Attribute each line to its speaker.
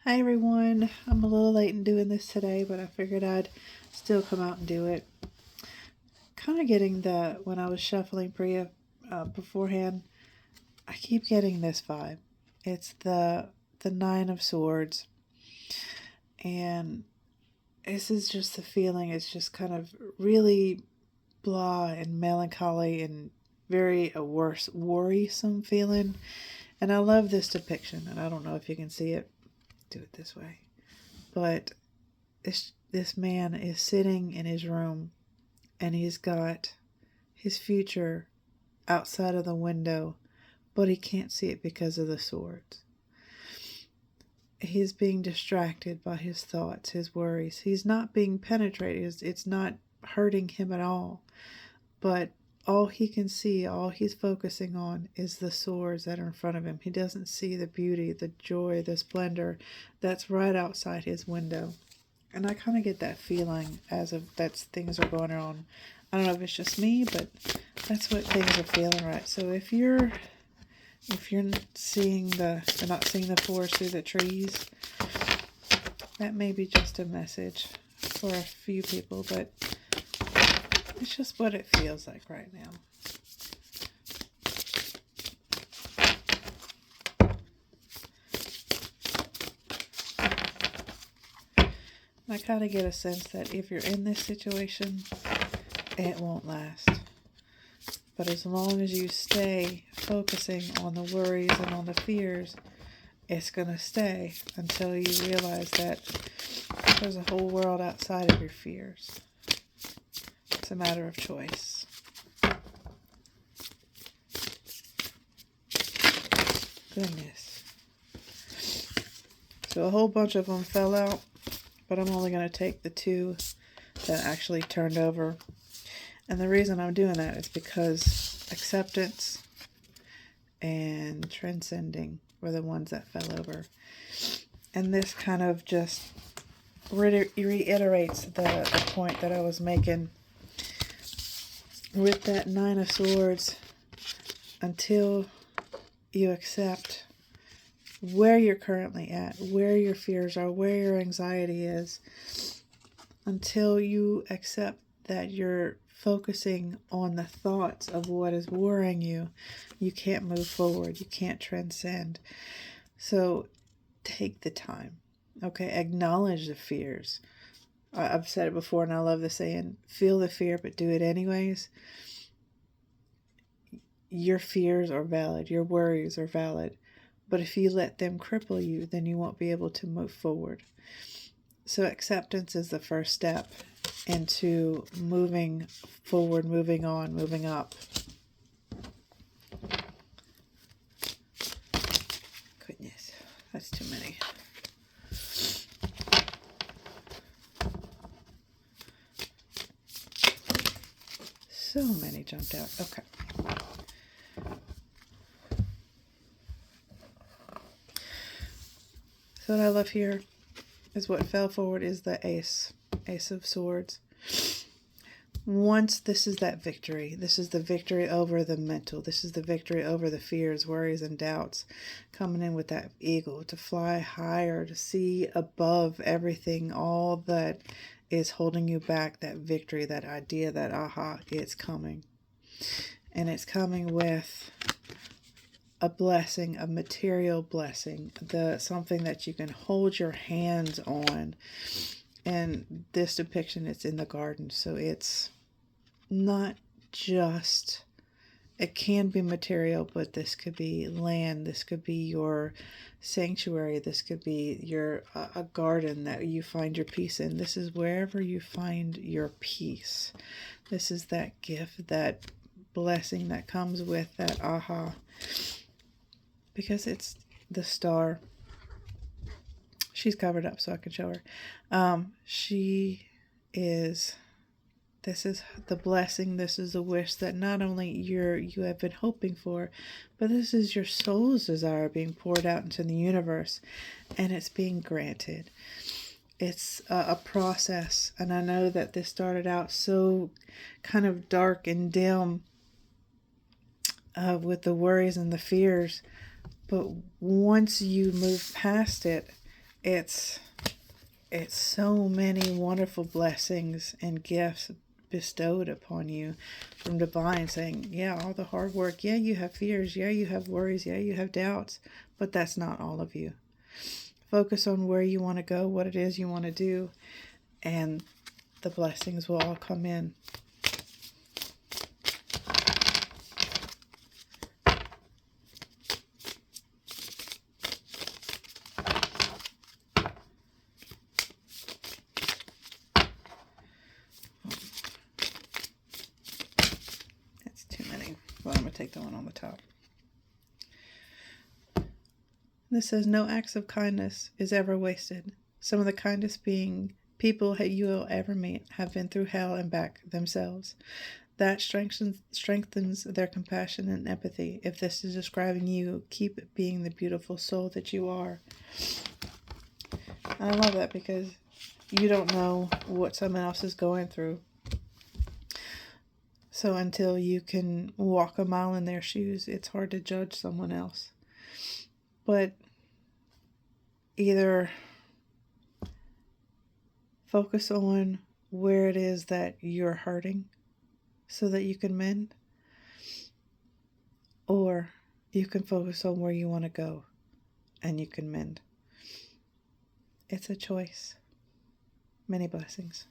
Speaker 1: Hi everyone, I'm a little late in doing this today, but I figured I'd still come out and do it. Kind of getting when I was shuffling Priya beforehand, I keep getting this vibe. It's the Nine of Swords, and this is just the feeling. It's just kind of really blah and melancholy and very a worse worrisome feeling. And I love this depiction, and I don't know if you can see it. Do it this way, but this man is sitting in his room and he's got his future outside of the window, but he can't see it because of the swords. He's being distracted by his thoughts, his worries. He's not being penetrated. It's not hurting him at all. But all he can see, all he's focusing on is the swords that are in front of him. He doesn't see the beauty, the joy, the splendor that's right outside his window. And I kind of get that feeling as of that things are going on. I don't know if it's just me, but that's what things are feeling right. So if you're seeing not seeing the forest through the trees, that may be just a message for a few people, but it's just what it feels like right now. I kind of get a sense that if you're in this situation, it won't last. But as long as you stay focusing on the worries and on the fears, it's going to stay until you realize that there's a whole world outside of your fears. It's a matter of choice. Goodness. So a whole bunch of them fell out, but I'm only going to take the two that actually turned over. And the reason I'm doing that is because acceptance and transcending were the ones that fell over. And this kind of just reiterates the point that I was making with that Nine of Swords. Until you accept where you're currently at, where your fears are, where your anxiety is, until you accept that you're focusing on the thoughts of what is worrying you, you can't move forward, you can't transcend. So take the time, okay? Acknowledge the fears. I've said it before and I love the saying, feel the fear but do it anyways. Your fears are valid, your worries are valid, but if you let them cripple you, then you won't be able to move forward. So acceptance is the first step into moving forward, moving on, moving up. Goodness, that's too many. So many jumped out. Okay. So what I love here is what fell forward is the Ace of Swords. Once this is that victory. This is the victory over the mental. This is the victory over the fears, worries, and doubts. Coming in with that eagle to fly higher, to see above everything, all that is holding you back, that victory, that idea, that aha, it's coming. And it's coming with a blessing, a material blessing, something that you can hold your hands on. And this depiction, it's in the garden, so it's not just, it can be material, but this could be land, this could be your sanctuary, this could be your a garden that you find your peace in. This is wherever you find your peace. This is that gift, that blessing that comes with that aha, because it's the star. She's covered up so I can show her. This is the blessing, this is the wish that not only you have been hoping for, but this is your soul's desire being poured out into the universe, and it's being granted. It's a process, and I know that this started out so kind of dark and dim with the worries and the fears, but once you move past it, It's so many wonderful blessings and gifts bestowed upon you from divine, saying, yeah, all the hard work, yeah, you have fears, yeah, you have worries, yeah, you have doubts, but that's not all of you. Focus on where you want to go, what it is you want to do, and the blessings will all come in. That's too many. Well, I'm going to take the one on the top. This says, no acts of kindness is ever wasted. Some of the kindest being people you will ever meet have been through hell and back themselves. That strengthens their compassion and empathy. If this is describing you, keep being the beautiful soul that you are. And I love that because you don't know what someone else is going through. So until you can walk a mile in their shoes, it's hard to judge someone else. But either focus on where it is that you're hurting so that you can mend, or you can focus on where you want to go and you can mend. It's a choice. Many blessings.